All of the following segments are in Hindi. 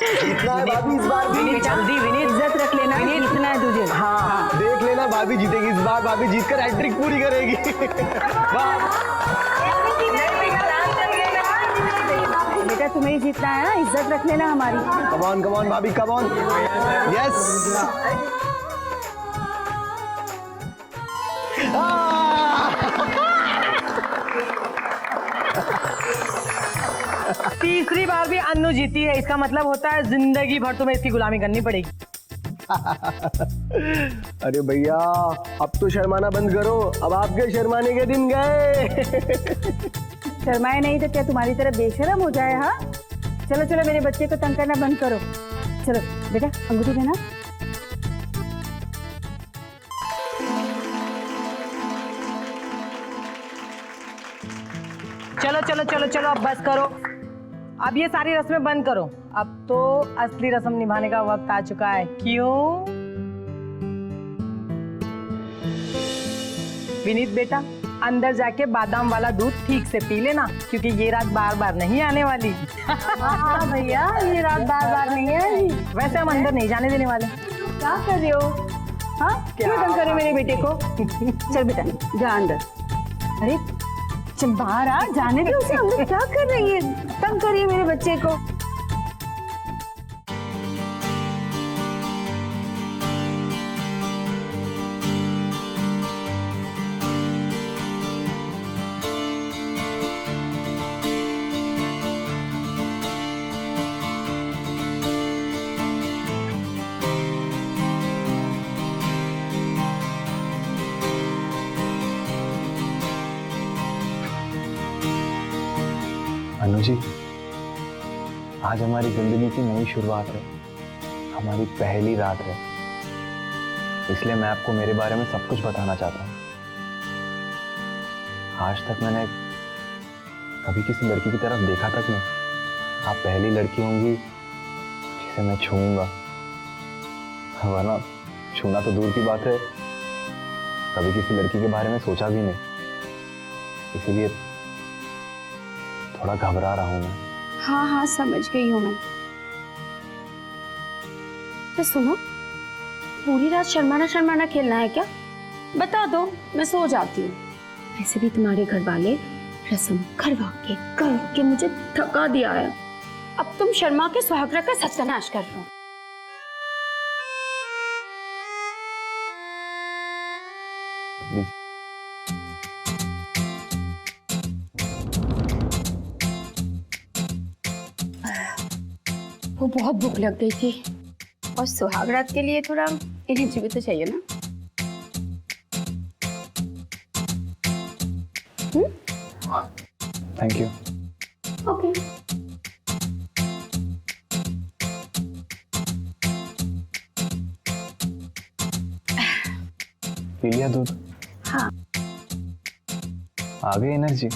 जीतना है भाभी इस बार भी। जल्दी विनीत, इज्जत रख लेना, जीतना है तुझे। हाँ देख लेना भाभी जीतेगी इस बार, भाभी जीतकर हैट्रिक पूरी करेगी। बेटा तुम्हें ही जीतना है ना, इज्जत रख लेना हमारी। कम ऑन भाभी, कम ऑन। यस। तीसरी बार भी अन्नू जीती है, इसका मतलब होता है जिंदगी भर तुम्हें इसकी गुलामी करनी पड़ेगी। अरे भैया अब तो शर्माना बंद करो, अब आपके शर्माने के दिन गए। शर्माए नहीं तो क्या तुम्हारी तरह बेशरम हो जाए? हाँ चलो चलो, मेरे बच्चे को तंग करना बंद करो। चलो बेटा अंगूठी देना। चलो चलो चलो चलो, अब बस करो, अब ये सारी रस्में बंद करो। अब तो असली रस्म निभाने का वक्त आ चुका है। क्यों विनीत बेटा, अंदर जाके बादाम वाला दूध ठीक से पी लेना, क्योंकि ये रात बार बार नहीं आने वाली। हाँ भैया, ये रात बार बार नहीं आएगी। वैसे हम अंदर नहीं जाने देने वाले। क्या कर रहे हो? हाँ क्यों तंग करे मेरे बेटे को? चल बेटा जा अंदर। अरे चल बाहर आ, जाने दे उसे अंदर। क्या कर रही है? तंग करिए मेरे बच्चे को। अनु जी, आज हमारी जिंदगी की नई शुरुआत है, हमारी पहली रात है, इसलिए मैं आपको मेरे बारे में सब कुछ बताना चाहता हूँ। आज तक मैंने कभी किसी लड़की की तरफ देखा तक नहीं। आप पहली लड़की होंगी जिसे मैं छूऊंगा, वरना छूना तो दूर की बात है, कभी किसी लड़की के बारे में सोचा भी नहीं, इसीलिए थोड़ा घबरा रहा हूं मैं। हाँ हाँ समझ गई हूँ मैं। तो सुनो, पूरी रात शर्माना शर्माना खेलना है क्या? बता दो, मैं सो जाती हूँ। वैसे भी तुम्हारे घर वाले रस्म करवा के मुझे थका दिया है। अब तुम शर्मा के सुहागरा का सत्यानाश कर रहे हो। वो बहुत भूख लग गई थी, और सुहाग रात के लिए थोड़ा एनर्जी भी तो चाहिए ना। Thank you. ओके। पी लिया दूध? हाँ। आ गई एनर्जी?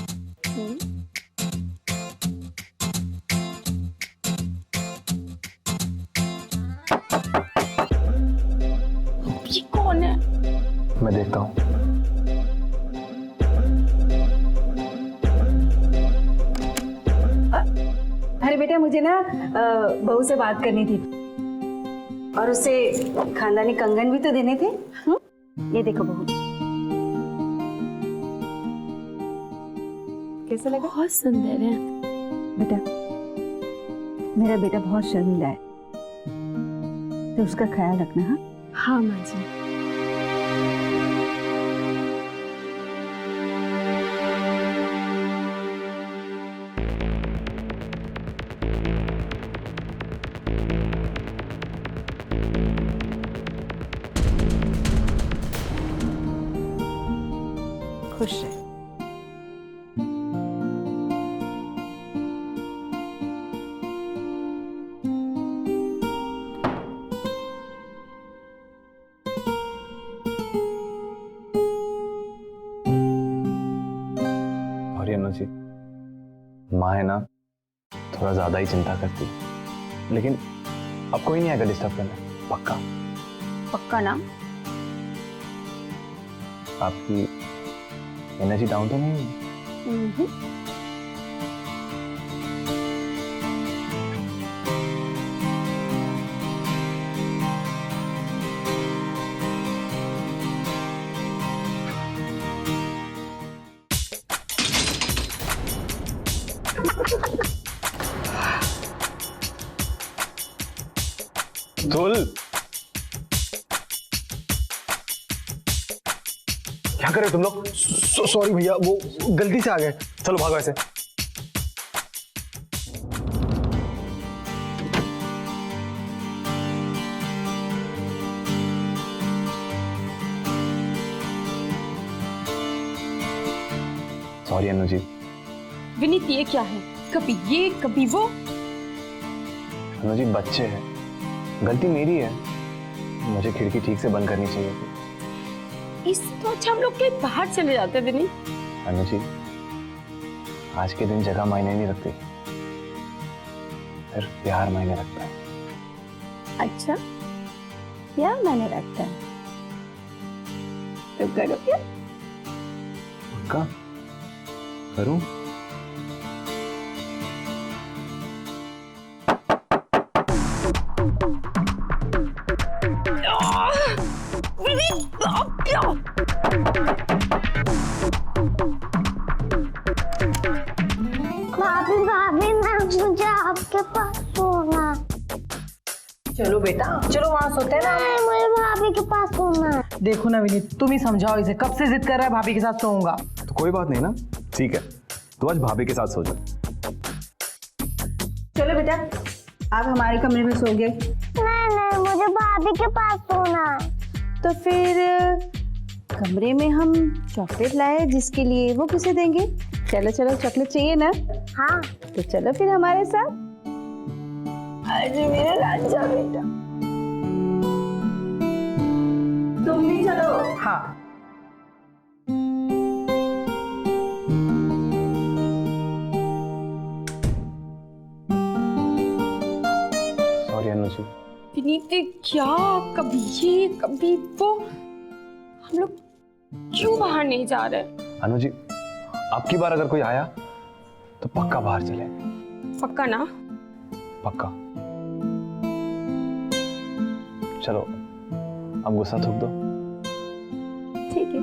ये कौन है? मैं देखता हूँ। अरे बेटा मुझे ना बहू से बात करनी थी, और उसे खानदानी कंगन भी तो देने थे। ये देखो बहू, कैसा लगा? बहुत सुंदर है। बेटा मेरा बेटा बहुत शर्मीला है, तो उसका ख्याल रखना। हाँ हाँ माँ जी। खुश रहे। और ये अनु जी, माँ है ना, थोड़ा ज्यादा ही चिंता करती है, लेकिन अब कोई नहीं आएगा डिस्टर्ब करना, पक्का? पक्का ना? आपकी एनर्जी डाउन तो नहीं हुई? धुल, क्या कर रहे हो तुम लोग? सॉरी भैया, वो गलती से आ गए। चलो भागो ऐसे। सॉरी अनु जी। विनीत ये क्या है, कभी ये कभी वो। अनु जी बच्चे हैं, गलती मेरी है, मुझे खिड़की ठीक से बंद करनी चाहिए थी। इससे तो अच्छा हम लोग कहीं बाहर चले जाते विनीत। अनु जी आज के दिन जगह मायने नहीं रखती, सिर्फ प्यार मायने रखता है। अच्छा प्यार मैंने रखता है तो करो क्या? पक्का करूं? भाभी भाभी ना मुझे आपके पास सोना। चलो बेटा, चलो वहाँ सोते हैं ना। नहीं, मुझे भाभी के पास सोना है। देखो ना विनीत, तुम ही समझाओ इसे, कब से जिद कर रहा है भाभी के साथ सोऊंगा। तो कोई बात नहीं ना, ठीक है, तो आज भाभी के साथ सो जा। चलो बेटा, आप हमारे कमरे में सोगे। नहीं मुझे भाभी के पास सोना है। तो फिर कमरे में हम चॉकलेट लाए, जिसके लिए वो किसे देंगे? चलो चलो, चॉकलेट चाहिए ना? हाँ तो चलो फिर हमारे साथ। अरे मेरा राजा बेटा, तुम भी चलो। हाँ सॉरी अनु जी। विनीत क्या, कभी ये कभी वो, हम लोग क्यों बाहर नहीं जा रहे? अनु जी अब की बार अगर कोई आया तो पक्का बाहर चले। पक्का ना? पक्का। चलो अब गुस्सा थूक दो। ठीक है।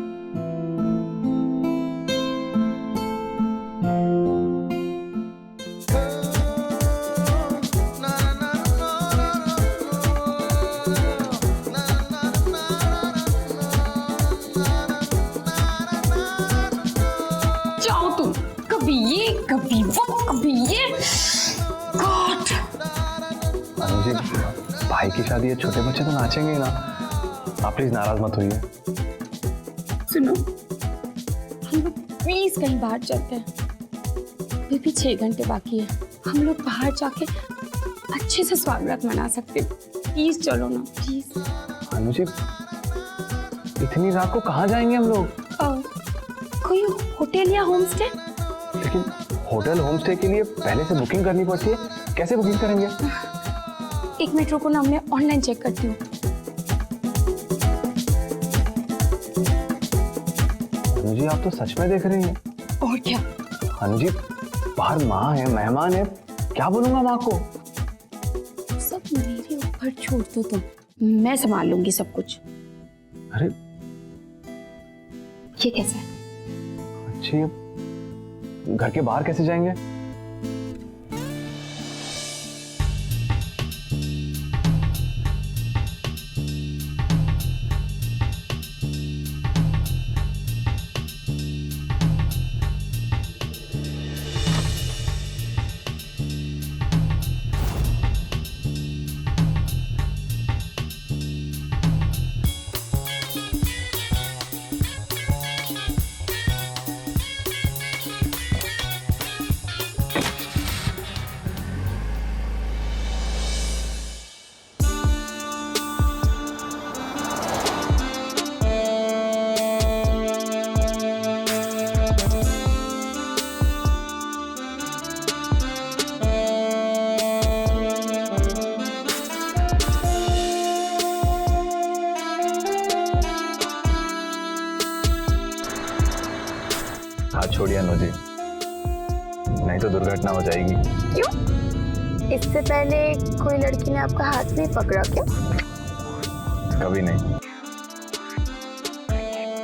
जाओ तुम, कभी ये कभी वो कभी ये। गॉड। अनु जी भाई की शादी है, छोटे बच्चे तो नाचेंगे ही ना, आप प्लीज नाराज मत होइए। सुनो, हम लोग प्लीज कहीं बाहर चलते हैं, अभी भी 6 घंटे बाकी है, हम लोग बाहर जाके अच्छे से स्वागत मना सकते हैं। प्लीज चलो ना, प्लीज। अनु जी इतनी रात को कहाँ जाएंगे हम लोग? कोई होटल या होम स्टे? लेकिन होटल होम स्टे के लिए पहले से बुकिंग करनी पड़ती है, कैसे बुकिंग करेंगे? 1 मिनट रुको ना, मैं ऑनलाइन चेक करती हूँ। अनु जी आप तो सच में देख रही हैं। और क्या? अनु जी बाहर माँ है, मेहमान है, क्या बोलूंगा माँ को? सब मेरे ऊपर छोड़ दो तुम, मैं संभाल लूंगी सब कुछ। अरे ये कैसा है? अच्छी, अब घर के बाहर कैसे जाएंगे? हाथ छोड़िए अनु जी, नहीं तो दुर्घटना हो जाएगी। क्यों? इससे पहले कोई लड़की ने आपका हाथ नहीं पकड़ा क्या? कभी नहीं,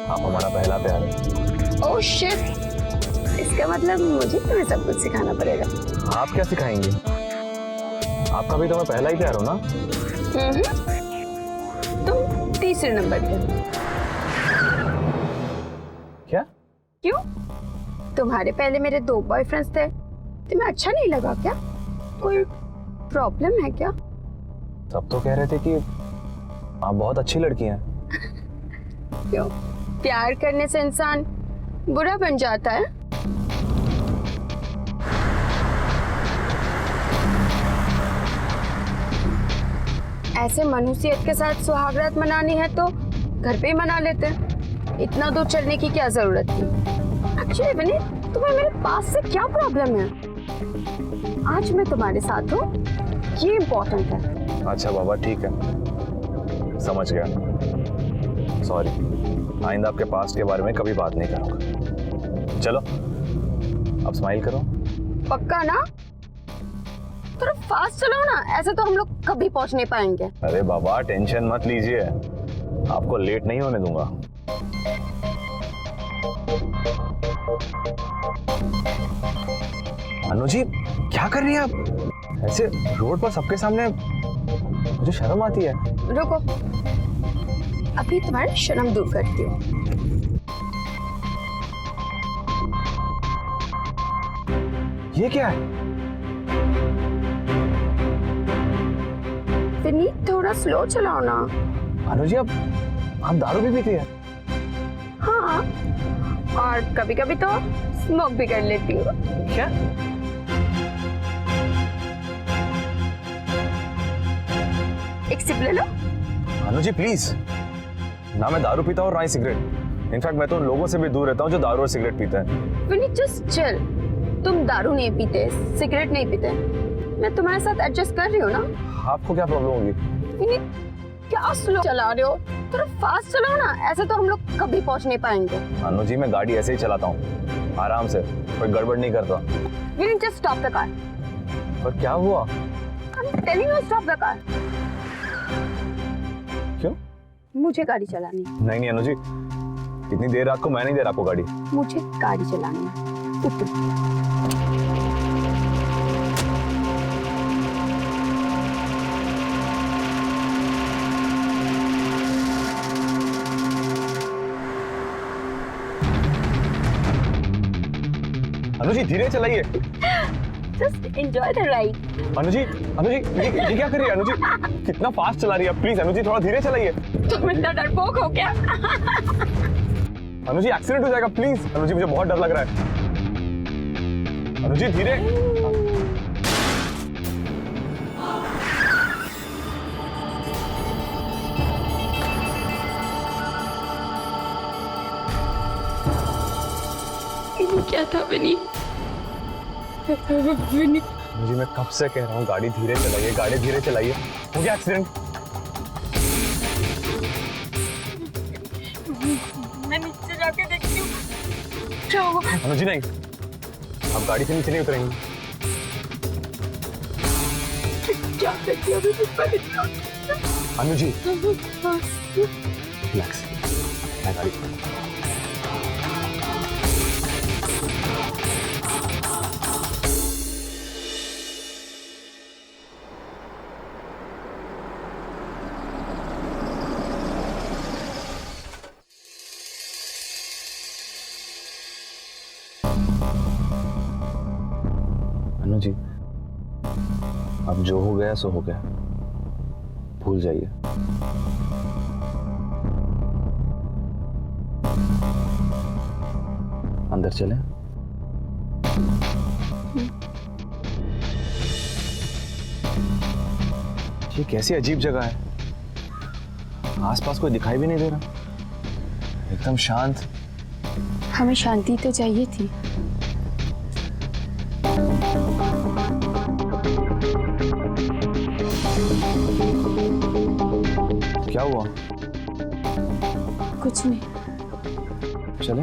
आप हमारा पहला प्यार है। ओह शिट, इसका इसका मतलब मुझे तुम्हें सब कुछ सिखाना पड़ेगा। आप क्या सिखाएंगे? आपका भी तो मैं पहला ही प्यार हो ना। तुम तीसरे नंबर पे। क्या? क्यों? तुम्हारे पहले मेरे 2 बॉयफ्रेंड्स थे, तुम्हें अच्छा नहीं लगा क्या? कोई प्रॉब्लम है क्या? सब तो कह रहे थे कि आप बहुत अच्छी लड़की हैं। क्यों? प्यार करने से इंसान बुरा बन जाता है? ऐसे मनुष्यत के साथ सुहागरात मनानी है तो घर पे ही मना लेते हैं। इतना दूर चलने की क्या जरूरत थी? एक्चुअली बनी, तुम्हें मेरे पास से क्या प्रॉब्लम है? आज मैं तुम्हारे साथ हूँ, ये इम्पोर्टेंट है। अच्छा बाबा ठीक है, समझ गया। सॉरी, आइंदा आपके पास्ट के बारे में कभी बात नहीं करूंगा। चलो अब स्माइल करो। पक्का ना? थोड़ा फास्ट चलाओ ना, ऐसे तो हम लोग कभी पहुंच नहीं पाएंगे। अरे बाबा टेंशन मत लीजिए, आपको लेट नहीं होने दूंगा। अनु जी क्या कर रही हैं आप? ऐसे रोड पर सबके सामने, मुझे शर्म आती है। रुको, अभी तुम्हारी शर्म दूर करती हूँ। ये क्या है? विनीत थोड़ा स्लो चलाओ ना। अनु जी आप दारू भी पीती है? हाँ, और कभी कभी तो स्मोक भी कर लेती हूँ। क्या? एक सिप ले लो। अनु जी प्लीज, ना मैं दारू पीता हूँ और ना ही सिगरेट। इनफैक्ट मैं तो उन लोगों से भी दूर रहता हूँ जो दारू और सिगरेट पीते हैं। Vineet just chill. तुम दारू नहीं पीते, सिगरेट नहीं पीते, मैं तुम्हारे साथ एडजस्ट कर रही हूँ ना। आपको क्या प्रॉब्लम होगी? विनीत क्या स्लो चला रहे हो? थोड़ा फास्ट चलाओ ना, ऐसे तो हम लोग कभी पहुंच नहीं पाएंगे। अनु जी मैं गाड़ी ऐसे ही चलाता हूँ, आराम से, कोई गड़बड़ नहीं करता। Vineet just stop the car. पर क्या हुआ? I am telling you stop the car. क्यों? मुझे गाड़ी चलानी है। नहीं अनु जी, इतनी देर रात को मैं नहीं दे रहा आपको गाड़ी। मुझे गाड़ी चलानी है। अनु जी धीरे चलाइए। Just enjoy the ride. Anu ji ये क्या कर रही है? अनु जी कितना फास्ट चला रही है, प्लीज अनु जी थोड़ा धीरे चलाइए। तुम इतना डरपोक हो क्या? अनु जी एक्सीडेंट हो जाएगा, प्लीज। अनु जी मुझे बहुत डर लग रहा है। अनु जी धीरे। क्या था विनीत? विनीत जी मैं कब से कह रहा हूँ गाड़ी धीरे चलाइए, गाड़ी धीरे चलाइए। हो गया एक्सीडेंट? मैं नीचे जाके देखती हूँ क्या होगा। अनु जी नहीं, आप गाड़ी से नीचे नहीं उतरेंगे। क्या करती हो अनु जी रिलैक्स, मैं गाड़ी अनु जी अब जो हो गया सो हो गया, भूल जाइए। अंदर चलें? ये कैसी अजीब जगह है, आसपास कोई दिखाई भी नहीं दे रहा, एकदम शांत। हमें शांति तो चाहिए थी। क्या हुआ? कुछ नहीं। चले?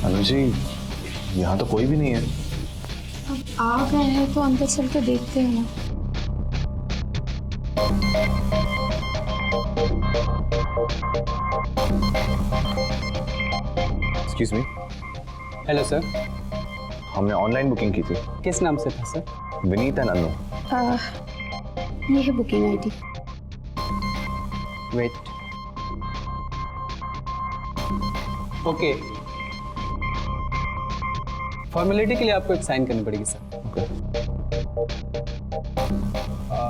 अनु जी यहाँ तो कोई भी नहीं है। अब आ गए हैं तो अंदर चल के देखते हैं ना। एक्सक्यूज मी, हेलो सर, हमने ऑनलाइन बुकिंग की थी। किस नाम से था सर? विनीत एंड अनु। ये है booking ID. Wait, okay. Formality के लिए आपको एक साइन करनी पड़ेगी सर। ओके।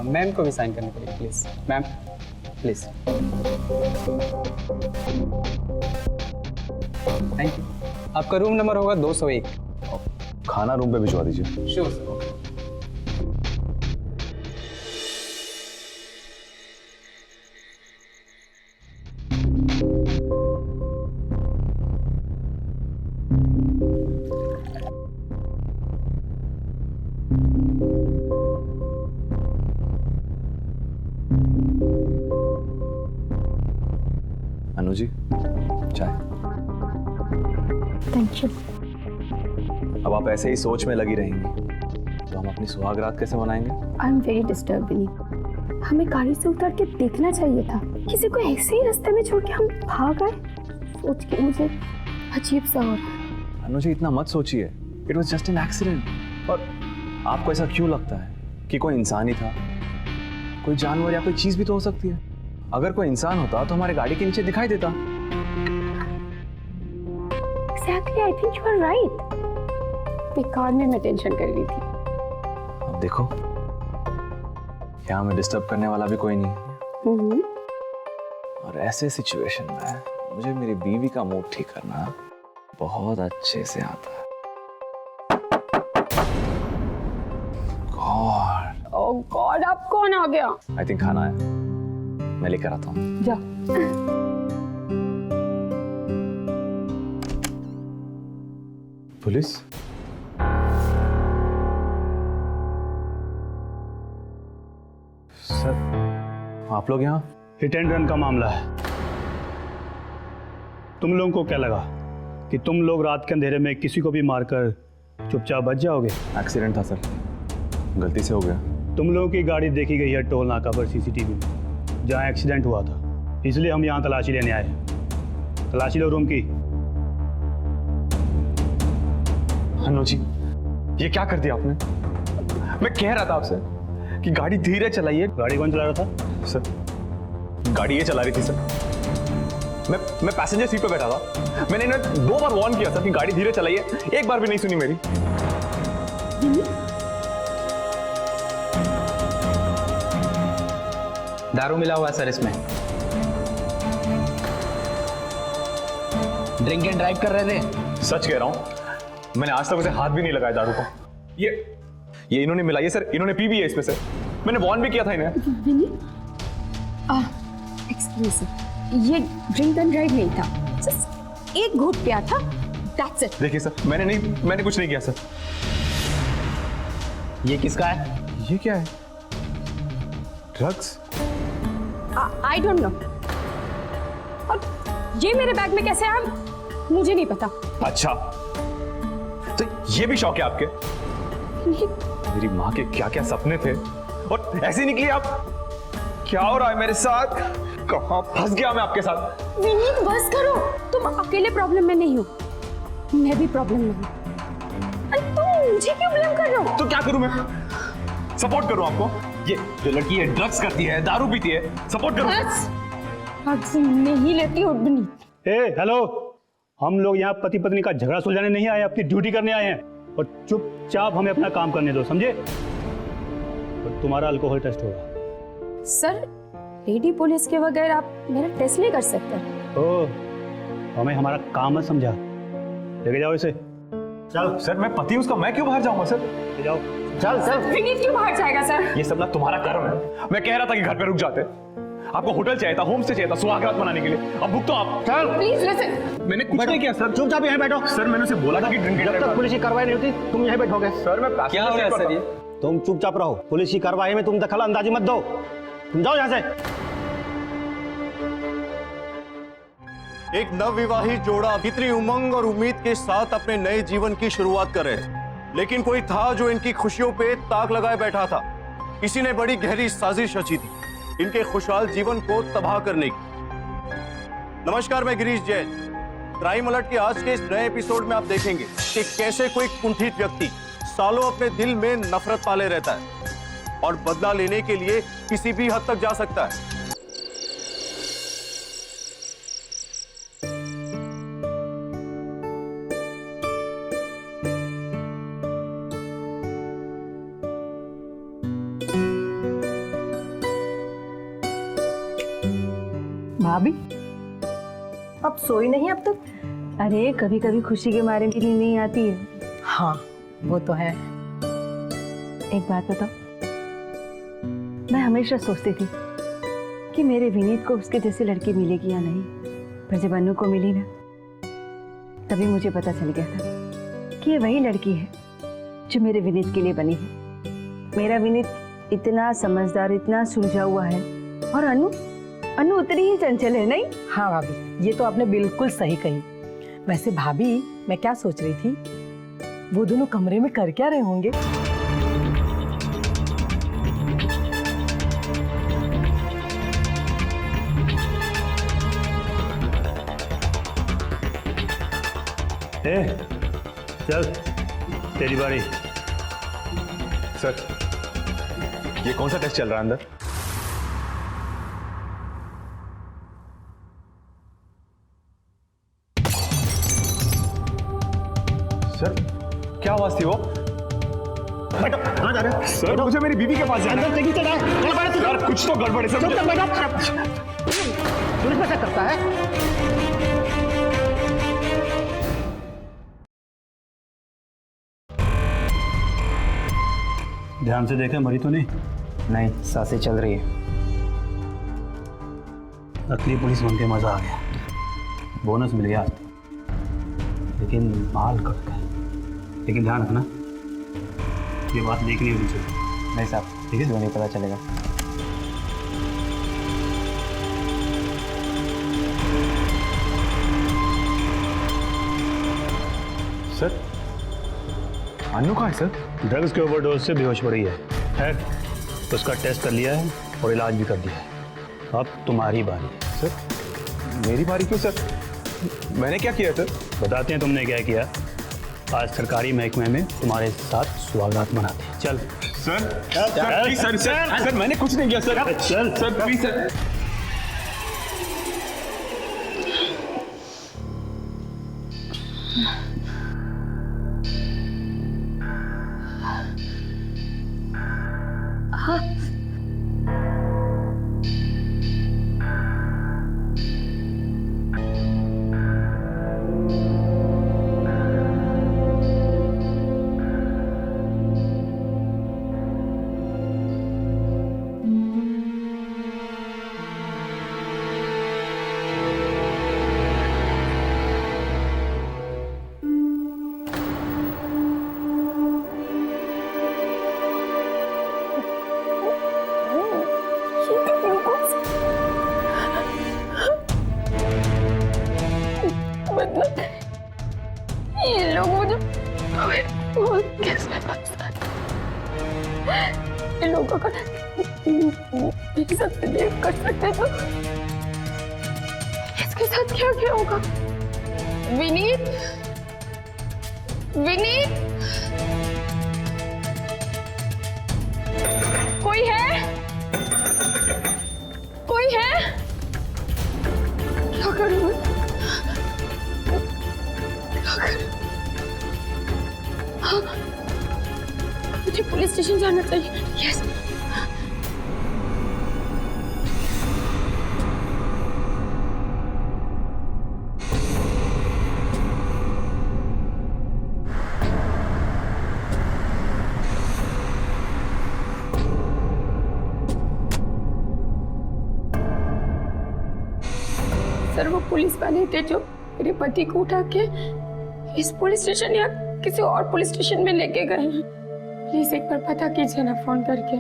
मैम को भी साइन करनी पड़ेगी please. Ma'am please. Thank you. आपका रूम नंबर होगा 201। खाना रूम पे भिजवा दीजिए। Sure sir. अनु जी, चाय। Thank you. अब आप ऐसे ही सोच में लगी रहेंगी तो हम अपनी सुहाग रात कैसे मनाएंगे? I am very disturb Vineet. हमें गाड़ी से उतर के देखना चाहिए था। किसी को ऐसे ही रास्ते में छोड़ के हम भाग गए। सोच के मुझे अजीब सा हो रहा है। अनु जी, इतना मत सोचिए। It was just an accident. और आपको ऐसा क्यों लगता है कि कोई इंसान ही था? कोई जानवर या कोई चीज भी तो हो सकती है। अगर कोई इंसान होता तो हमारे गाड़ी के नीचे दिखाई देता। Exactly, I think you are right. बेकार में मैं टेंशन कर रही थी। अब देखो, यहाँ हमें डिस्टर्ब करने वाला भी कोई नहीं है। और ऐसे सिचुएशन में मुझे मेरी बीवी का मूड ठीक करना बहुत अच्छे से आता है। गॉड, ओह गॉड, अब कौन आ गया? आई थिंक खाना है, मैं लेकर आता हूँ। जा। पुलिस? सर, आप लोग यहाँ? हिट एंड रन का मामला है। तुम लोगों को क्या लगा कि तुम लोग रात के अंधेरे में किसी को भी मारकर चुपचाप बच जाओगे? एक्सीडेंट था सर, गलती से हो गया। तुम लोगों की गाड़ी देखी गई है टोल नाका पर सीसीटीवी में, जहाँ एक्सीडेंट हुआ था। इसलिए हम यहाँ तलाशी लेने आए हैं। तलाशी लो रूम की। अनु जी, ये क्या कर दिया आपने? मैं कह रहा था आपसे कि गाड़ी धीरे चलाइए। गाड़ी कौन चला रहा था? सर, गाड़ी ये चला रही थी सर। मैं पैसेंजर सीट पे बैठा था। मैंने इन्हें 2 बार वार्न किया सर कि गाड़ी धीरे चलाइए, एक बार भी नहीं सुनी मेरी। दारू मिला हुआ है सर इसमें। ड्रिंक एंड ड्राइव कर रहे थे? सच कह रहा हूं, मैंने आज तक उसे हाथ भी नहीं लगाया दारू को। ये इन्होंने मिलाई है सर, इन्होंने पी भी है इसमें से। मैंने वार्न भी किया था इन्हें। एक्सक्यूज मी, ये ड्रिंक एंड ड्राइव नहीं था, जस्ट एक घूंट पिया था, दैट्स इट। देखिए सर, मैंने कुछ नहीं किया सर। ये किसका है? ये क्या है? ड्रग्स? I don't know. और ये मेरे बैग में कैसे आया मुझे नहीं पता। अच्छा, तो ये भी शौक है आपके? मेरी माँ के क्या क्या सपने थे और ऐसे ही निकली आप। क्या हो रहा है मेरे साथ? कहाँ फंस गया मैं आपके साथ? विनीत बस करो, तुम अकेले प्रॉब्लम में नहीं हो, मैं भी प्रॉब्लम में हूँ। अरे तुम मुझे क्यों ब्लेम कर रहे हो? तो क्या करूं मैं? सपोर्ट करूं आपको? ये जो लड़की है ड्रग्स करती है, दारू पीती है, सपोर्ट करूं? बस नहीं लेती हो विनीत। ए हेलो, हम लोग यहाँ पति पत्नी का झगड़ा सुलझाने नहीं आए, अपनी ड्यूटी करने आए हैं। और चुपचाप हमें अपना काम करने दो, समझे? और तुम्हारा अल्कोहल टेस्ट होगा। सर, लेडी पुलिस के बगैर आप मेरा टेस्ट नहीं कर सकते। ओह, हमें हमारा काम मत समझा। लेके जाओ इसे। चल सर, मैं पति हूं उसका, मैं क्यों बाहर जाऊंगा सर? ले जाओ। चल सर। विनीत क्यों बाहर जाएगा सर? ये सब ना तुम्हारा कर्म है। मैं कह रहा था कि घर पे रुक जाते। आपको होटल चाहिए था, होम स्टे चाहिए था सुहागरात मनाने के लिए। अब भुगतो आप। चल प्लीज लिसन। मैंने कुछ नहीं किया सर। चुपचाप यहाँ बैठो। सर, मैंने उसे बोला था कि ड्रिंक जब तक पुलिस की कार्रवाई नहीं होती तुम यहीं बैठोगे। सर, मैं क्या हो रहा है सर? ये तुम चुपचाप रहो, पुलिस की कार्रवाई में तुम दखल अंदाजी मत दो। तुम जाओ यहाँ से। एक नवविवाहित जोड़ा कितनी उमंग और उम्मीद के साथ अपने नए जीवन की शुरुआत कर रहे थे, लेकिन कोई था जो इनकी खुशियों पे ताक लगाए बैठा था। किसी ने बड़ी गहरी साजिश रची थी इनके खुशहाल जीवन को तबाह करने की। नमस्कार, मैं गिरीश जैन। क्राइम अलर्ट के आज के इस नए एपिसोड में आप देखेंगे कि कैसे कोई कुंठित व्यक्ति सालों अपने दिल में नफरत पाले रहता है और बदला लेने के लिए किसी भी हद तक जा सकता है। भाभी अब सोई नहीं अब तक? अरे कभी कभी खुशी के मारे भी नींद नहीं आती है। हाँ वो तो है। एक बात बताओ, मैं हमेशा सोचती थी कि मेरे विनीत को उसके जैसी लड़की मिलेगी या नहीं, पर जब अनु को मिली ना, तभी मुझे पता चल गया था कि ये वही लड़की है जो मेरे विनीत के लिए बनी है। मेरा विनीत इतना समझदार, इतना सुलझा हुआ है, और अनु उतनी ही चंचल है, नहीं? हाँ भाभी, ये तो आपने बिल्कुल सही कही। वैसे भाभी, मैं क्या सोच रही थी, वो दोनों कमरे में कर क्या रहे होंगे? चल तेरी बारी। सर, ये कौन सा टेस्ट चल रहा है अंदर? सर, क्या आवाज थी वो? सर, मुझे मेरी बीवी के पास जाना है। यार, कुछ तो गड़बड़ है सर। पुलिस में करता है। ध्यान से देखा, मरी तो नहीं? नहीं, सांसें चल रही है। असली पुलिस बन के मजा आ गया, बोनस मिल गया, लेकिन माल कट गया। लेकिन ध्यान रखना, ये बात देखनी होनी चाहिए। नहीं साहब, ठीक है, नहीं पता चलेगा। सर, अनु कहाँ है सर? ड्रग्स के ओवरडोज से बेहोश पड़ी है। खैर, उसका टेस्ट कर लिया है और इलाज भी कर दिया है। अब तुम्हारी बारी है। सर, मेरी बारी क्यों सर? मैंने क्या किया सर? बताते हैं तुमने क्या किया। आज सरकारी महकमे में तुम्हारे साथ स्वागत मनाते हैं। चल सर, मैंने कुछ नहीं किया सर। चल सर प्लीज सर। ये लोग मुझे कैसे ये लोग अगर मेरे साथ बिहेव कर सकते तो इसके साथ क्या क्या होगा? विनीत, विनीत, कोई है? कोई है? क्या करूं मैं? हाँ, मुझे पुलिस स्टेशन जाना चाहिए। यस। सर, वो पुलिस वाले थे जो मेरे पति को उठा के इस पुलिस स्टेशन या किसी और पुलिस स्टेशन में लेके गए हैं। प्लीज एक बार पता कीजिए ना, फोन करके।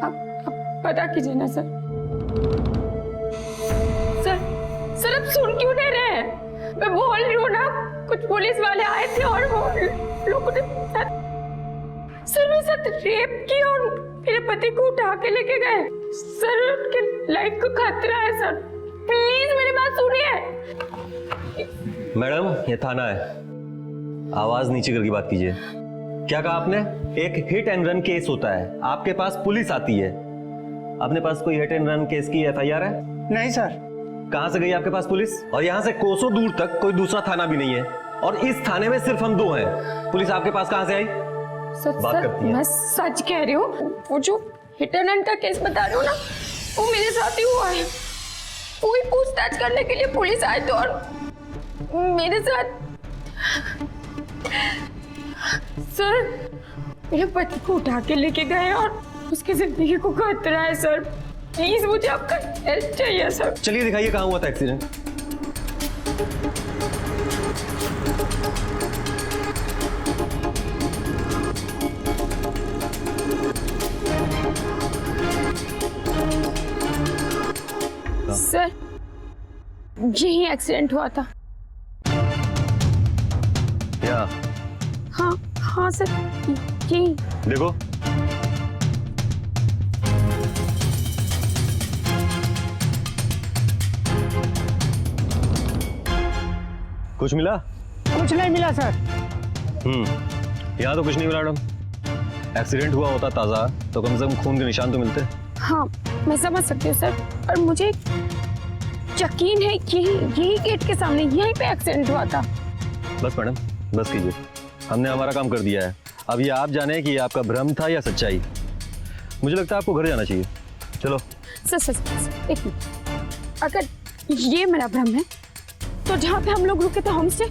आप पता कीजिए ना सर। सर आप सुन क्यों नहीं रहे? मैं बोल रही हूँ ना, कुछ पुलिस वाले आए थे और वो लोगों ने सर मेरे साथ रेप की और मेरे पति को उठा के लेके गए। सर उनके लाइफ को खतरा है सर, प्लीज मेरी बात सुनिए। मैडम ये थाना है, आवाज नीचे करके बात कीजिए। क्या कहा आपने? एक हिट एंड रन केस होता है, आपके पास पुलिस आती है। अपने पास कोई हिट एंड रन केस की एफआईआर है? नहीं सर। कहां से गई आपके पास पुलिस? और यहां से कोसों दूर तक कोई दूसरा थाना भी नहीं है, और इस थाने में सिर्फ हम 2 हैं। पुलिस आपके पास कहां से आई? बात करती है। मैं सच कह रही हूँ, वो जो हिट एंड रन का केस बता रही हूँ ना, वो मेरे साथ ही हुआ है। कोई पूछताछ करने के लिए पुलिस आए तो, और मेरे साथ सर मेरे पति को उठा के लेके गए और उसकी जिंदगी को खतरा है सर। प्लीज मुझे आपका हेल्प चाहिए सर। चलिए दिखाइए कहां हुआ था एक्सीडेंट। सर यही एक्सीडेंट हुआ था। या हाँ हाँ सर यही। देखो कुछ मिला? कुछ नहीं मिला सर। यहाँ तो कुछ नहीं मिला मैडम। एक्सीडेंट हुआ होता ताजा तो कम से कम खून के निशान तो मिलते। हाँ मैं समझ सकती हूँ सर, पर मुझे यकीन है यही गेट के सामने यहीं पे एक्सीडेंट हुआ था। बस मैडम बस कीजिए, हमने हमारा काम कर दिया है। अब ये आप जाने कि आपका भ्रम था या सच्चाई। मुझे लगता है आपको घर जाना चाहिए। चलो। सर एक मिनट, अगर ये मेरा भ्रम है तो जहाँ पे हम लोग रुके थे होम स्टे,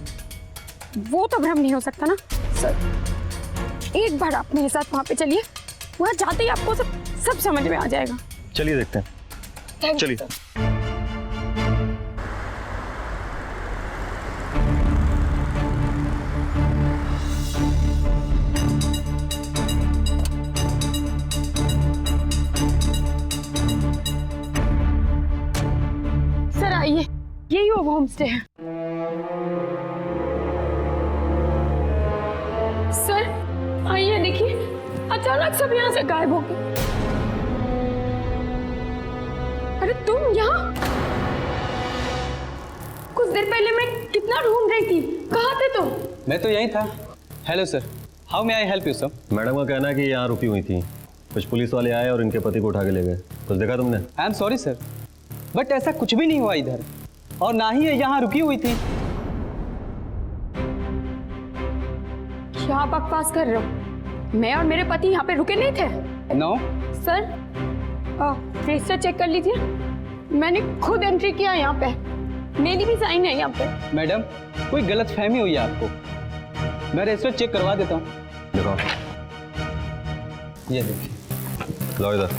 वो तो भ्रम नहीं हो सकता ना सर। एक बार आप मेरे साथ वहाँ पे चलिए, वहाँ जाते ही आपको सब समझ में आ जाएगा। चलिए देखते हैं। चलिए। सर आइए, यही वो होम स्टे है। सर आइए देखिए, अचानक सब यहाँ से गायब हो गए। अरे तुम यहाँ? कुछ देर पहले मैं कितना ढूंढ रही थी, कहाँ थे तुम? मैं तो यहीं था। Hello sir, how may I help you sir? Madam का कहना है कि यहाँ रुकी हुई थी, कुछ पुलिस वाले आए और इनके पति को उठा के ले गए। कुछ देखा तुमने? I am sorry sir, but ऐसा कुछ भी नहीं हुआ इधर, और ना ही ये यहाँ रुकी हुई थी। क्या बकवास कर रहे हो? मैं और मेरे पति यहाँ पे रुके नहीं थे। नो सर रजिस्टर चेक कर लीजिए, मैंने खुद एंट्री किया यहाँ पे, मेरी भी साइन है यहाँ पे। मैडम कोई गलत फहमी हुई है आपको, मैं रजिस्टर चेक करवा देता हूँ। देखो ये देखिए, लो इधर।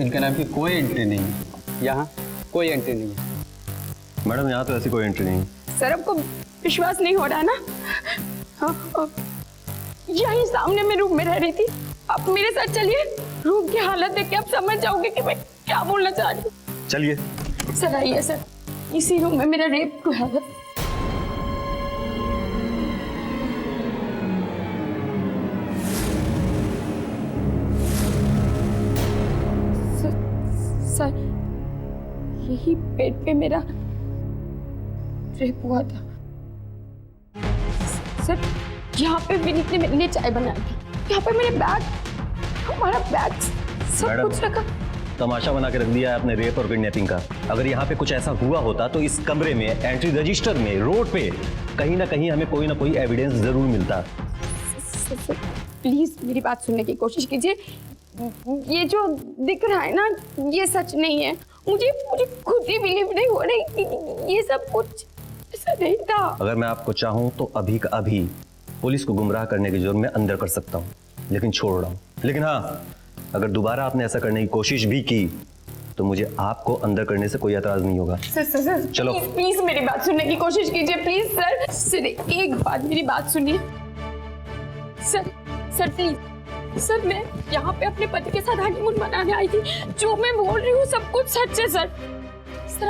इनके नाम की कोई एंट्री नहीं है, यहाँ कोई एंट्री नहीं है। मैडम यहाँ तो ऐसी कोई एंट्री नहीं। सर आपको विश्वास नहीं हो रहा है ना? यहीं सामने मैं रूम में रह रही थी, आप मेरे साथ चलिए, रूम की हालत देख के आप समझ जाओगे कि मैं क्या बोलना चाह रही हूँ। चलिए। सर आइए सर, इसी रूम में मेरा रेप हुआ है। सर यही बेड पे मेरा रेप हुआ था। सर यहाँ पे विनीत ने मेरे लिए चाय बनाई थी, यहाँ पे मेरे बैग, हमारा बैग, सब कुछ रखा। तमाशा बना के रख दिया है आपने रेप और किडनैपिंग का। अगर यहाँ पे कुछ ऐसा हुआ होता तो इस कमरे में, एंट्री रजिस्टर में, रोड पे कहीं ना कहीं हमें कोई ना कोई एविडेंस जरूर मिलता। सर प्लीज मेरी बात सुनने की कोशिश कीजिए, ये जो दिख रहा है ना ये सच नहीं है। मुझे खुद ही बिलीव नहीं हो रही कि ये सब कुछ ऐसा नहीं था। अगर मैं आपको चाहूँ तो अभी का अभी पुलिस को गुमराह करने के जुर्म में अंदर कर सकता हूँ, लेकिन छोड़ रहा हूँ। लेकिन हाँ, अगर दोबारा आपने ऐसा करने की कोशिश भी की तो मुझे आपको अंदर करने से कोई एतराज नहीं होगा। सर चलो प्लीज मेरी बात सुनने की कोशिश कीजिए, प्लीज सर एक बात मेरी बात सुनिए। सर प्लीज सर, मैं यहाँ पे अपने पति के साथ हनीमून मनाने आई थी, जो मैं बोल रही हूँ सब कुछ सच है सर।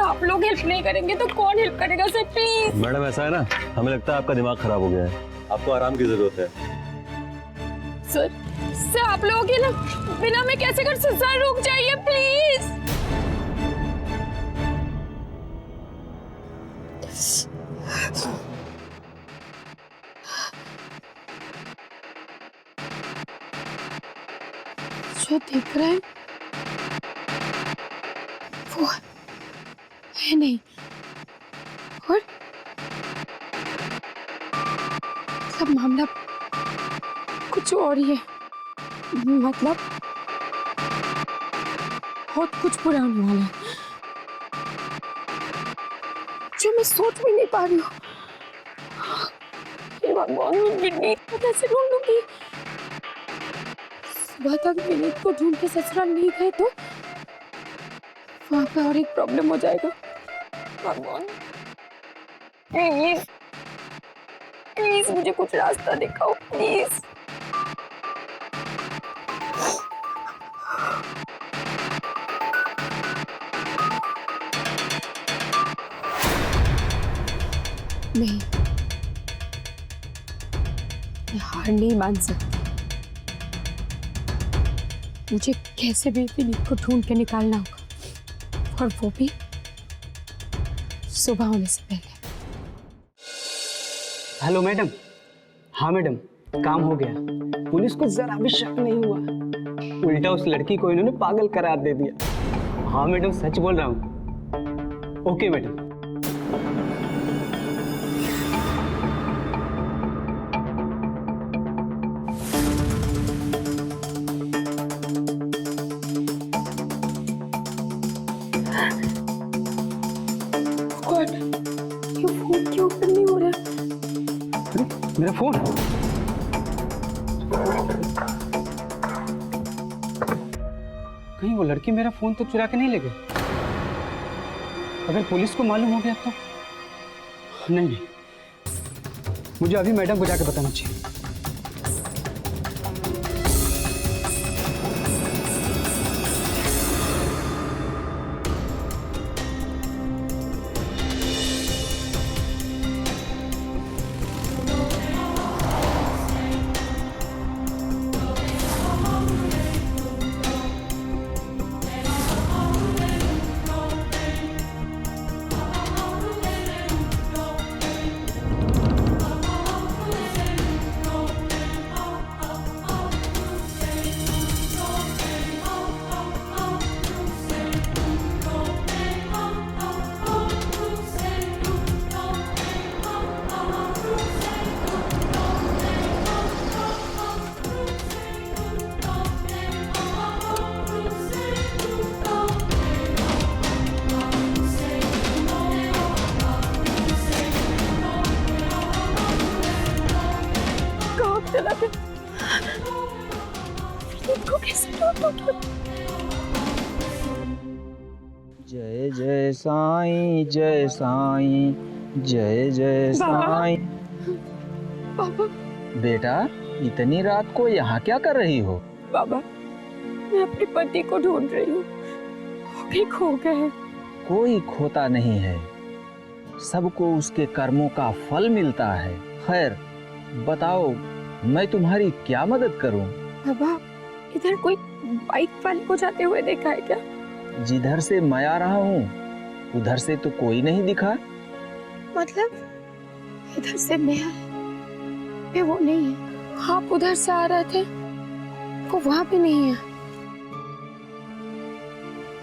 आप लोग हेल्प नहीं करेंगे तो कौन हेल्प करेगा सर, प्लीज। मैडम ऐसा है ना, हमें लगता है आपका दिमाग खराब हो गया है, आपको आराम की जरूरत है। सर आप लोगों के ना बिना मैं कैसे कर सकता? रुक जाइए प्लीज। जो दिख रहा है वो है नहीं, और सब मामला कुछ और ही है। मतलब बहुत कुछ बुरा होने वाला है जो मैं सोच भी नहीं पा रही हूँ। हे भगवान, मैं विनीत को कैसे ढूंढूंगी? सुबह तक विनीत को ढूंढ के ससुराल नहीं गए तो वहां पे और एक प्रॉब्लम हो जाएगा। भगवान प्लीज प्लीज मुझे कुछ रास्ता दिखाओ प्लीज। नहीं, मैं हार नहीं मान सकती। मुझे कैसे भी विनीत को ढूंढ के निकालना होगा, और वो भी सुबह होने से पहले। Hello madam. हाँ मैडम, काम हो गया। पुलिस को जरा भी शक नहीं हुआ, उल्टा उस लड़की को इन्होंने पागल करार दे दिया। हाँ मैडम, सच बोल रहा हूँ। Okay madam. ये फोन क्यों ओपन नहीं हो रहा? मेरा फोन कहीं वो लड़की मेरा फोन तो चुरा के नहीं ले गई? अगर पुलिस को मालूम हो गया तो नहीं, मुझे अभी मैडम को जाके बताना चाहिए। जय जय साईं, जय साईं, जय जय साईं। बाबा, बेटा, इतनी रात को यहाँ क्या कर रही हो? बाबा, मैं अपने पति को ढूंढ रही हूँ, वो भी खो गए। कोई खोता नहीं है, सबको उसके कर्मों का फल मिलता है। खैर बताओ, मैं तुम्हारी क्या मदद करूं? बाबा, इधर कोई बाइक वाले को जाते हुए देखा है क्या? जिधर से मैं आ रहा हूँ उधर से तो कोई नहीं दिखा। मतलब इधर से मैं वो नहीं है। आप उधर से आ रहे थे, वो वहां भी नहीं है।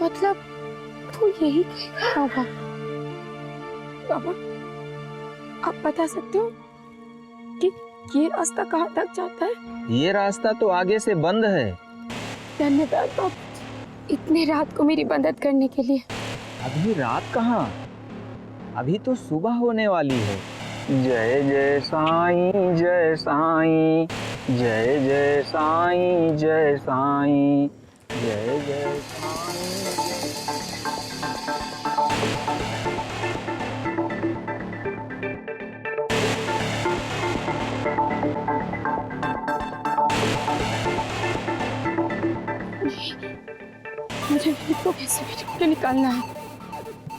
मतलब तो यही कहीं होगा। बाबा, आप बता सकते हो कि ये रास्ता कहाँ तक जाता है? ये रास्ता तो आगे से बंद है। धन्यवाद बाबा, इतनी रात को मेरी मदद करने के लिए। अभी रात कहाँ, अभी तो सुबह होने वाली है। जय जय साईं, जय साईं, जय जय साईं, जय साईं, जय जय साईं। मुझे विनीत को कैसे भी ढूंढ के निकालना है,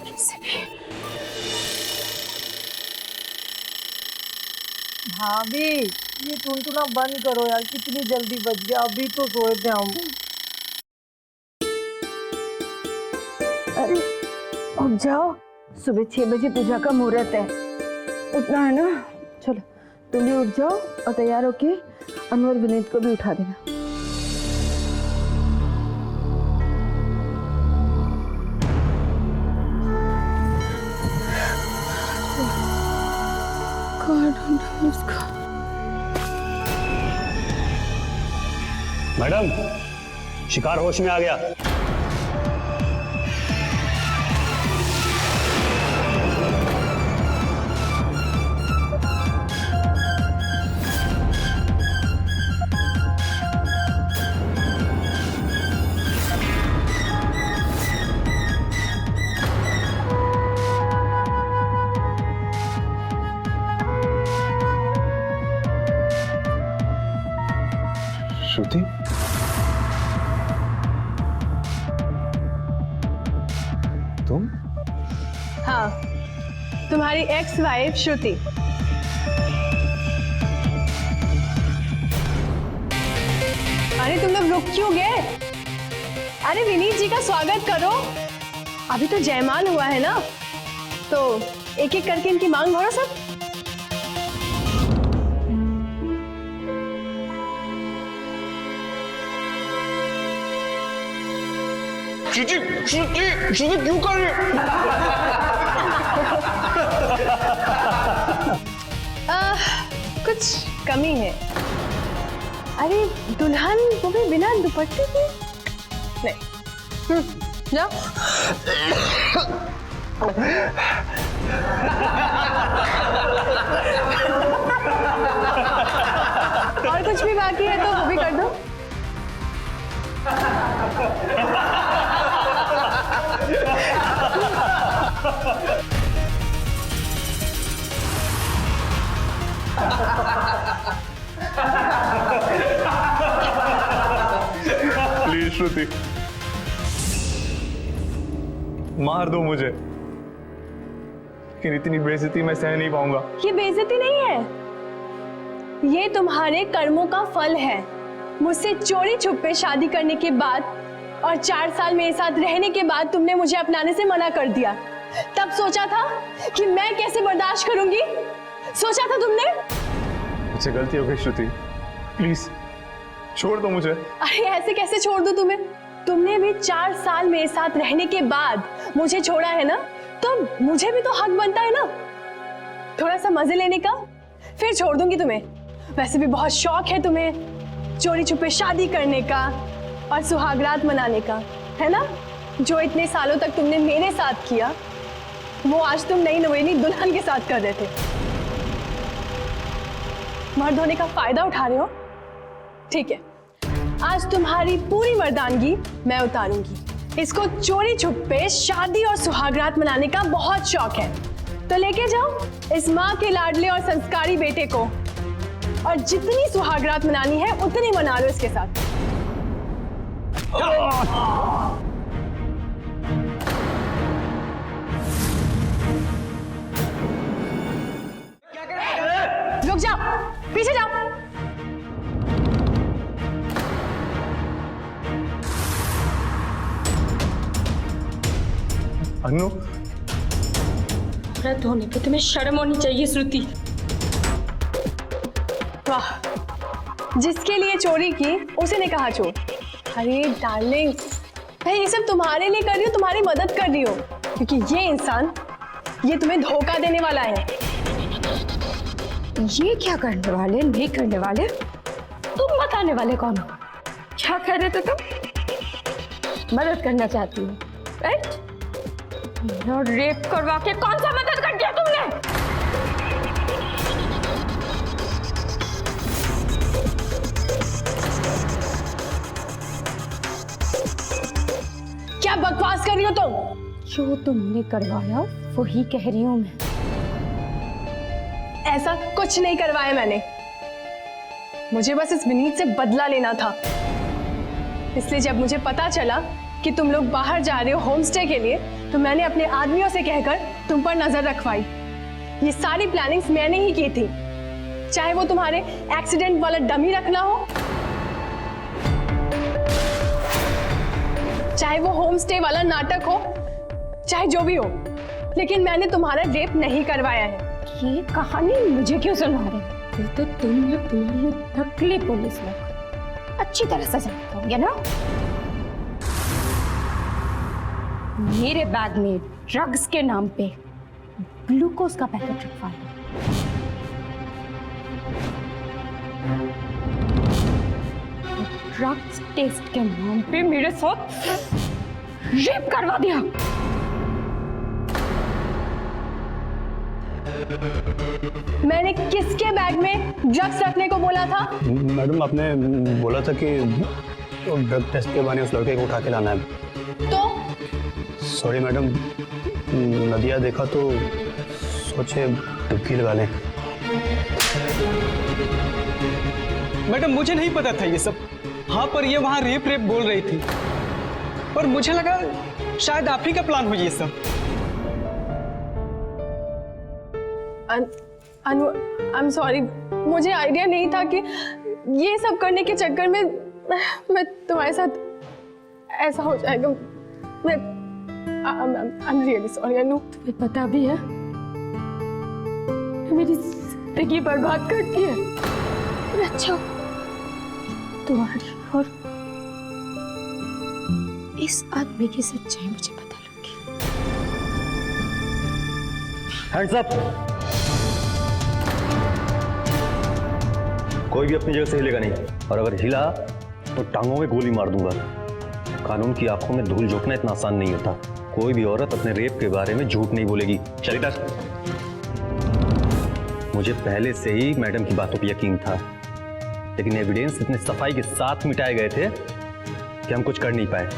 कैसे भी। भाभी, ये टुनटुना बंद करो यार, कितनी जल्दी बज गया, अभी तो सोए थे हम। अरे उठ जाओ, सुबह 6 बजे पूजा का मुहूर्त है, उठना है ना। चलो तुम भी उठ जाओ और तैयार होके अनु और विनीत को भी उठा देना। उसको। मैडम, शिकार होश में आ गया। श्रुति, तुम? हाँ, तुम्हारी एक्स वाइफ श्रुति। अरे तुम लोग रुक क्यों गए? अरे विनीत जी का स्वागत करो। अभी तो जयमाल हुआ है ना, तो एक एक करके इनकी मांग भरो सब। क्यों कर रहे? कुछ कमी है। अरे दुल्हन वो भी बिना दुपट्टे की? नहीं। जाओ। और कुछ भी बाकी है तो वो भी कर दो। प्लीज श्रुति, मार दो मुझे, लेकिन इतनी बेइज्जती मैं सह नहीं पाऊंगा। ये बेइज्जती नहीं है, ये तुम्हारे कर्मों का फल है। मुझसे चोरी छुपे शादी करने के बाद और 4 साल मेरे साथ रहने के बाद तुमने मुझे अपनाने से मना कर दिया। तब सोचा था कि मैं कैसे बर्दाश्त करूंगी? सोचा था तुमने? मुझसे गलती हो गई श्रुति, प्लीज छोड़ दो मुझे। अरे ऐसे कैसे छोड़ दूं तुम्हें? तुमने भी 4 साल मेरे साथ रहने के बाद मुझे छोड़ा है ना, तो मुझे भी तो हक बनता है ना थोड़ा सा मजे लेने का। फिर छोड़ दूंगी तुम्हें। वैसे भी बहुत शौक है तुम्हें चोरी छुपे शादी करने का और सुहागरात मनाने का, है ना? जो इतने सालों तक तुमने मेरे साथ किया, वो आज तुम नई नवेली दुल्हन के साथ कर रहे थे। मर्द होने का फायदा उठा रहे हो? ठीक है, आज तुम्हारी पूरी मर्दानगी मैं उतारूंगी। इसको चोरी छुपे शादी और सुहागरात मनाने का बहुत शौक है, तो लेके जाओ इस माँ के लाडले और संस्कारी बेटे को, और जितनी सुहागरात मनानी है उतनी मना लो इसके साथ। रुक जाओ, पीछे जाओ। अनु, औरत होने पे तुम्हें शर्म होनी चाहिए श्रुति। वाह, जिसके लिए चोरी की उसे ने कहा चोर। अरे डार्लिंग, मैं ये सब तुम्हारे लिए कर रही हूँ, तुम्हारी मदद कर रही हूँ, क्योंकि ये इंसान ये तुम्हें धोखा देने वाला है। ये क्या करने वाले नहीं करने वाले तुम बताने वाले कौन हो? क्या कह रहे थे तुम? मदद करना चाहती हो, राइट? रेप करवा के कौन सा मदद कर दिया तुमने? क्या बकवास कर रही हो तुम? जो तुमने करवाया वही कह रही हूं मैं। ऐसा कुछ नहीं करवाया मैंने। मुझे बस इस विनीत से बदला लेना था। इसलिए जब मुझे पता चला कि तुम लोग बाहर जा रहे हो होम स्टे के लिए, तो मैंने अपने आदमियों से कहकर तुम पर नजर रखवाई। ये सारी प्लानिंग्स मैंने ही की थी, चाहे वो तुम्हारे एक्सीडेंट वाला डमी रखना हो, चाहे वो होम स्टे वाला नाटक हो, चाहे जो भी हो, लेकिन मैंने तुम्हारा रेप नहीं करवाया है। ये कहानी मुझे क्यों सुना रहे? ये तो तुम और तुम्हारी नकली पुलिस लोग अच्छी तरह से जानते होंगे ना। मेरे बैग में ड्रग्स के नाम पे ग्लूकोज का पैकेट रखवा लो, ड्रग्स टेस्ट के नाम पे मेरे साथ रेप करवा दिया। मैंने किसके बैग में ड्रग्स रखने को बोला था? मैडम आपने बोला था कि ड्रग टेस्ट के बहाने उस लड़के को उठा के लाना है। तो सॉरी मैडम, नदिया देखा तो सोचे डुबकी लगा लें। मैडम मुझे नहीं पता था ये सब। हाँ, पर ये वहाँ रेप बोल रही थी, पर मुझे लगा शायद आप ही का प्लान हो ये सब। अनु, आई एम सॉरी, मुझे आइडिया नहीं था कि ये सब करने के चक्कर में मैं तुम्हारे साथ ऐसा हो जाएगा। मैं आई एम रियली सॉरी अनु। तुम्हें पता भी है मेरी जिंदगी बर्बाद करती है। अच्छा, तुम्हारी और इस आदमी की सच्चाई मुझे पता लगी। Hands up. कोई भी अपनी जगह से हिलेगा नहीं, और अगर हिला तो टांगों में गोली मार दूंगा। कानून की आंखों में धूल झोंकना इतना आसान नहीं होता। कोई भी औरत अपने रेप के बारे में झूठ नहीं बोलेगी। चल इधर। मुझे पहले से ही मैडम की बातों पर यकीन था, लेकिन एविडेंस इतने सफाई के साथ मिटाए गए थे कि हम कुछ कर नहीं पाए।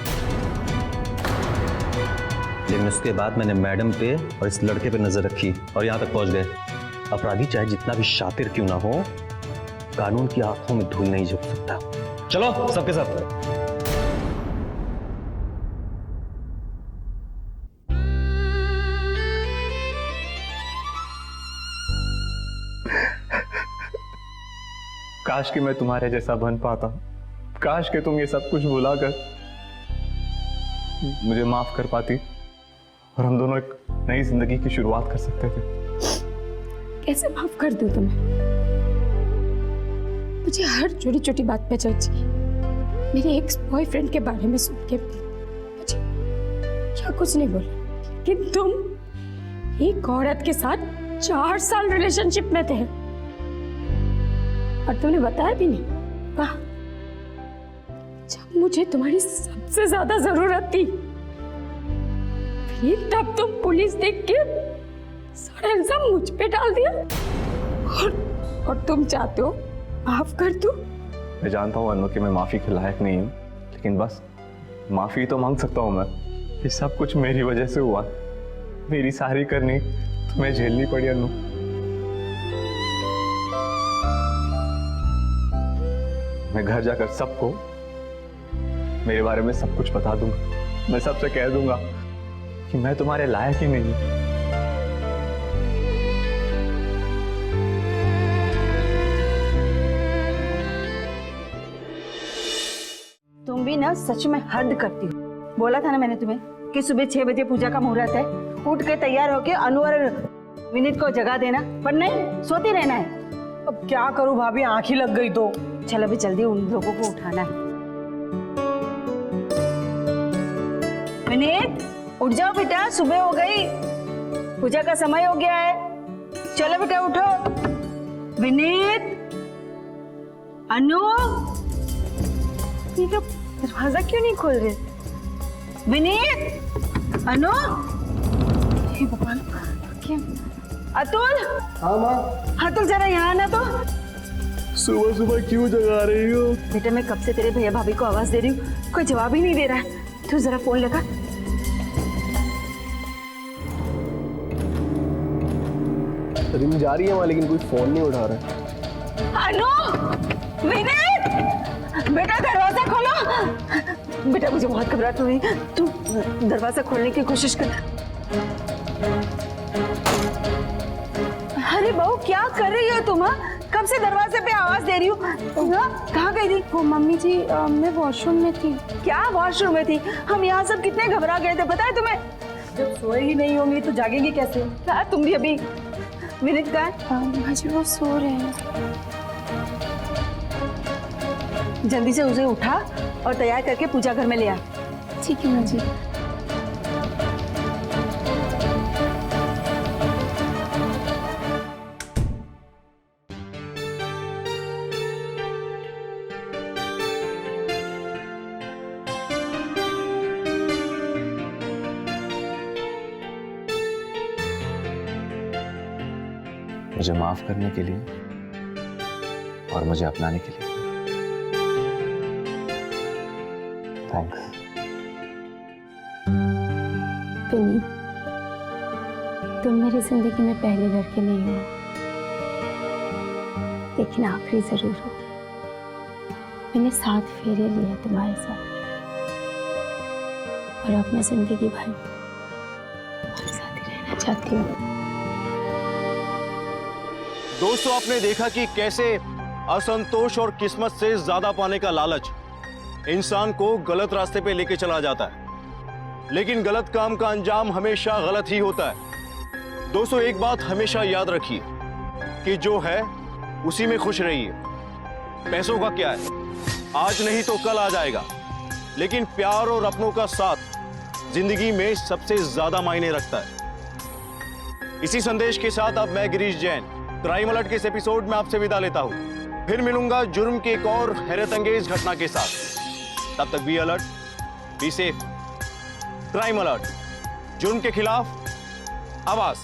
लेकिन उसके बाद मैंने मैडम पे और इस लड़के पे नजर रखी और यहां तक पहुंच गए। अपराधी चाहे जितना भी शातिर क्यों ना हो, कानून की आंखों में धूल नहीं झोंक सकता। चलो सबके साथ। काश कि मैं तुम्हारे जैसा बन पाता। काश कि तुम ये सब कुछ भुलाकर मुझे माफ कर पाती और हम दोनों एक नई जिंदगी की शुरुआत कर सकते थे। कैसे माफ कर दूं तुम्हें? मुझे हर छोटी छोटी बात पे जज किया। मेरे एक्स बॉयफ्रेंड के बारे में सुन के मुझे क्या कुछ नहीं बोला, कि तुम एक औरत के साथ 4 साल रिलेशनशिप में थे और तुमने बताया भी नहीं। वाह, जब मुझे तुम्हारी सबसे ज्यादा जरूरत थी, फिर तब तुम पुलिस देख के सारा इल्जाम मुझ पे डाल दिया और तुम चाहते हो माफ कर दूं? मैं जानता हूँ अनु कि मैं माफी के लायक नहीं हूँ, लेकिन बस माफी तो मांग सकता हूँ मैं। ये सब कुछ मेरी वजह से हुआ। मेरी सारी करनी तुम्हें झेलनी पड़ी अनु। मैं घर जाकर सबको मेरे बारे में सब कुछ बता दूंगा। मैं सबसे कह दूंगा कि मैं तुम्हारे लायक ही नहीं। तुम भी ना सच में हद करती हो। बोला था ना मैंने तुम्हें कि सुबह 6 बजे पूजा का मुहूर्त है, उठ के तैयार होके अनु और विनीत को जगा देना, पर नहीं, सोती रहना है। अब क्या करूं भाभी, आंख ही लग गई तो। चलो अभी जल्दी उन लोगों को उठाना है। विनीत उठ जाओ बेटा, सुबह हो गई, पूजा का समय हो गया है। चलो बेटा उठो। विनीत, अनु, ये लोग दरवाजा क्यों नहीं खोल रहे? विनीत, अनु, हे भगवान, क्या? अतुल, हाँ माँ। अतुल जरा यहाँ आना तो। सुबह सुबह क्यों जगा रही हो? बेटा मैं कब से तेरे भैया भाभी को आवाज दे रही हूँ, कोई जवाब ही नहीं दे रहा है। तू जरा फोन लगा। रिंग जा रही है वहाँ, लेकिन कोई फोन नहीं उठा रहा। अनु, विनीत, बेटा दरवाजा खोलो। बेटा मुझे बहुत घबराहट हो रही है, तू दरवाजा खोलने की कोशिश कर। अरे बहू क्या कर रही हो तुम? कब से दरवाजे पे आवाज दे रही हूँ। कहाँ गई थी? वो मम्मी जी, मैं वॉशरूम में थी। क्या वॉशरूम में थी? हम यहाँ सब कितने घबरा गए थे, पता है तुम्हें? जब सोए ही नहीं होंगी तो जागेंगी कैसे? क्या तुम भी अभी? विनीत का मुझे वो सो रहे हैं। जल्दी से उसे उठा और तैयार करके पूजा घर में ले आ। ठीक है माँ जी। मुझे माफ करने के लिए और मुझे अपनाने के लिए। थैंक्स। विनीत, तुम मेरी जिंदगी में पहले लड़के नहीं हो, लेकिन आखिरी जरूर हो। मैंने 7 फेरे लिए तुम्हारे साथ और अब मैं जिंदगी भर तुम्हारे साथ ही रहना चाहती हूँ। दोस्तों, आपने देखा कि कैसे असंतोष और किस्मत से ज्यादा पाने का लालच इंसान को गलत रास्ते पे लेके चला जाता है, लेकिन गलत काम का अंजाम हमेशा गलत ही होता है। दोस्तों, एक बात हमेशा याद रखिए कि जो है उसी में खुश रहिए। पैसों का क्या है, आज नहीं तो कल आ जाएगा, लेकिन प्यार और अपनों का साथ जिंदगी में सबसे ज्यादा मायने रखता है। इसी संदेश के साथ अब मैं गिरीश जैन क्राइम अलर्ट के इस एपिसोड में आपसे विदा लेता हूं। फिर मिलूंगा जुर्म की एक और हैरत अंगेज घटना के साथ। तब तक be alert, be safe. Crime alert, जुर्म के खिलाफ आवाज।